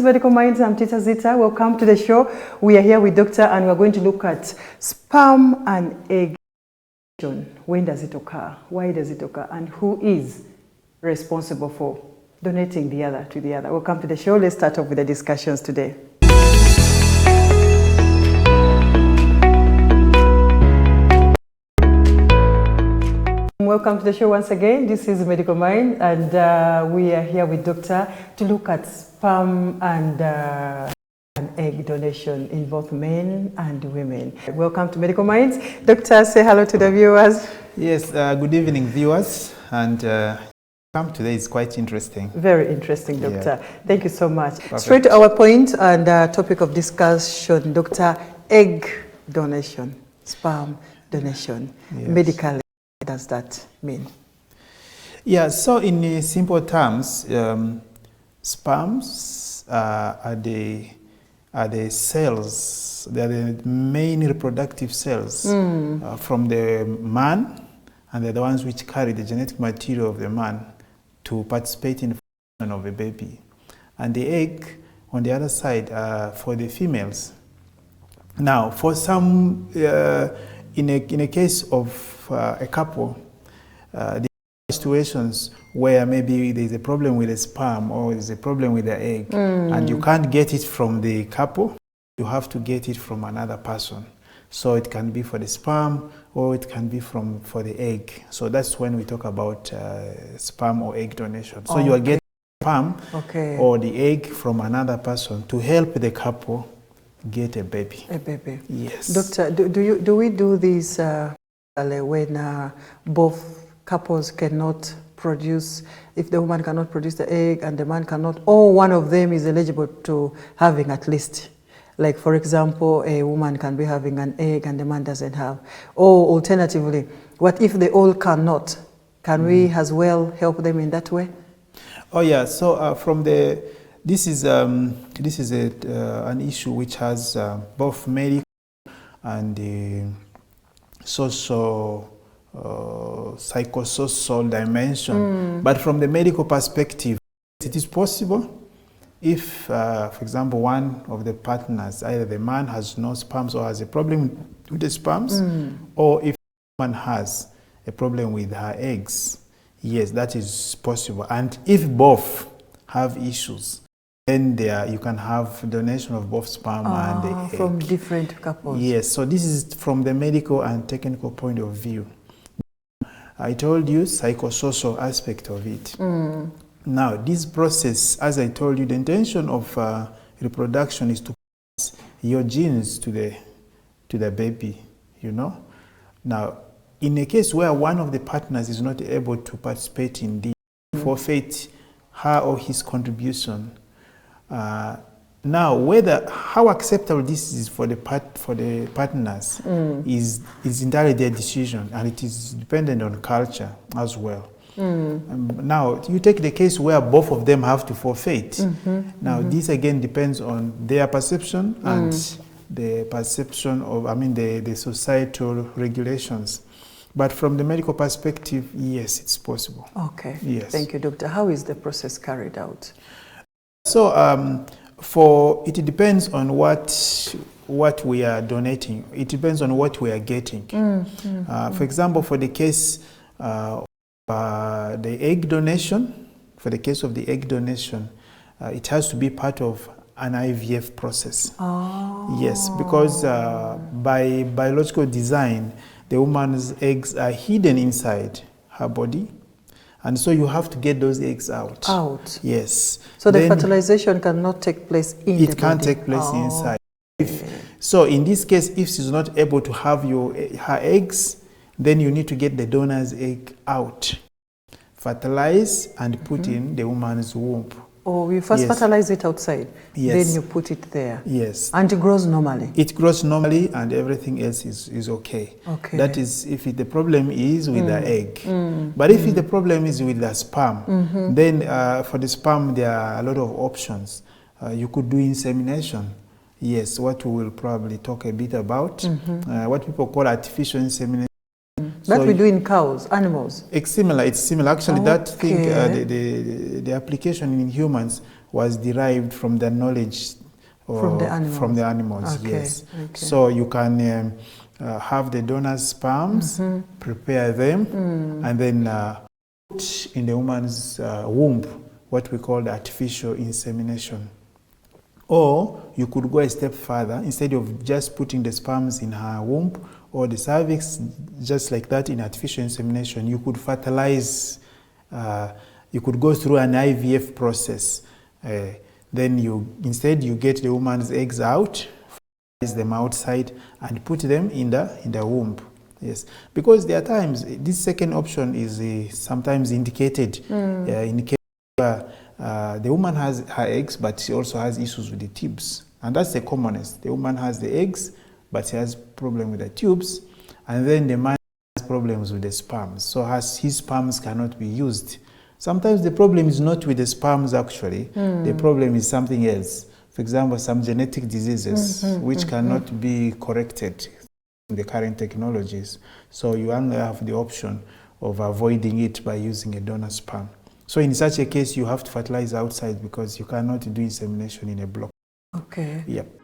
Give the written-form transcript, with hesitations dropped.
Medical Minds. I'm Tita Zita. Welcome to the show. We are here with Doctor and we're going to look at sperm and egg donation. When does it occur? Why does it occur? And who is responsible for donating the other to the other? Welcome to the show. Let's start off with the discussions today. Welcome to the show once again. This is Medical Mind, and we are here with Doctor to look at sperm and egg donation in both men and women. Welcome to Medical Minds. Doctor, say hello to the viewers. Yes, good evening, viewers. And come today is quite interesting. Very interesting, Doctor. Yeah. Thank you so much. Perfect. Straight to our point and topic of discussion, Doctor, egg donation, sperm donation, yes. Medically. What does that mean? Yeah, so in simple terms, sperms are the cells, they are the main reproductive cells from the man, and they're the ones which carry the genetic material of the man to participate in the formation of a baby. And the egg, on the other side, for the females. Now, for some, in a case of a couple, the situations where maybe there's a problem with the sperm or there's a problem with the egg, and you can't get it from the couple, you have to get it from another person. So it can be for the sperm or it can be for the egg. So that's when we talk about sperm or egg donation. So you are getting sperm or the egg from another person to help the couple get a baby. A baby. Yes. Doctor, do we do this when both couples cannot produce, if the woman cannot produce the egg and the man cannot, or one of them is eligible to having at least, like for example, a woman can be having an egg and the man doesn't have, or alternatively, what if they all cannot? Can we as well help them in that way? Oh yeah, so this is an issue which has both medical and psychosocial dimension. But from the medical perspective, it is possible if, for example, one of the partners, either the man has no sperms or has a problem with the sperms, or if the woman has a problem with her eggs. Yes, that is possible. And if both have issues, then you can have donation of both sperm and the egg. From different couples. Yes, so this is from the medical and technical point of view. I told you psychosocial aspect of it. Now, this process, as I told you, the intention of reproduction is to pass your genes to the baby, you know. Now, in a case where one of the partners is not able to participate in the forfeit her or his contribution. Now, how acceptable this is for the partners is entirely their decision, and it is dependent on culture as well. Now, you take the case where both of them have to forfeit. Now, this again depends on their perception and the perception of, the societal regulations. But from the medical perspective, yes, it's possible. Okay. Yes. Thank you, Doctor. How is the process carried out? So, it depends on what we are donating. It depends on what we are getting. For example, for the case of the egg donation, it has to be part of an IVF process. Yes, because by biological design, the woman's eggs are hidden inside her body. And so you have to get those eggs out. Out? Yes. So the fertilization cannot take place in the body? It can't take place inside. So in this case, if she's not able to have her eggs, then you need to get the donor's egg out, fertilize, and put in the woman's womb. Oh, you first fertilize it outside, then you put it there. Yes. And it grows normally? It grows normally and everything else is okay. Okay. That is if the problem is with the egg. But if the problem is with the sperm, then for the sperm there are a lot of options. You could do insemination. Yes, what we will probably talk a bit about. What people call artificial insemination. That we do in cows, animals? It's similar. Actually, that thing, the application in humans, was derived from the knowledge From the animals? From the animals, Okay, yes. okay. So you can have the donor's sperms, prepare them, and then put in the woman's womb what we call the artificial insemination. Or you could go a step further. Instead of just putting the sperms in her womb or the cervix, just like that in artificial insemination, you could fertilize, you could go through an IVF process. Then instead you get the woman's eggs out, fertilize them outside, and put them in the womb. Yes, because there are times this second option is sometimes indicated in case the woman has her eggs, but she also has issues with the tubes, and that's the commonest. The woman has the eggs, but she has problem with the tubes, and then the man has problems with the sperms. So his sperms cannot be used. Sometimes the problem is not with the sperms actually. The problem is something else. For example, some genetic diseases which cannot be corrected in the current technologies. So you only have the option of avoiding it by using a donor sperm. So in such a case, you have to fertilize outside because you cannot do insemination in a block. Okay. Yep.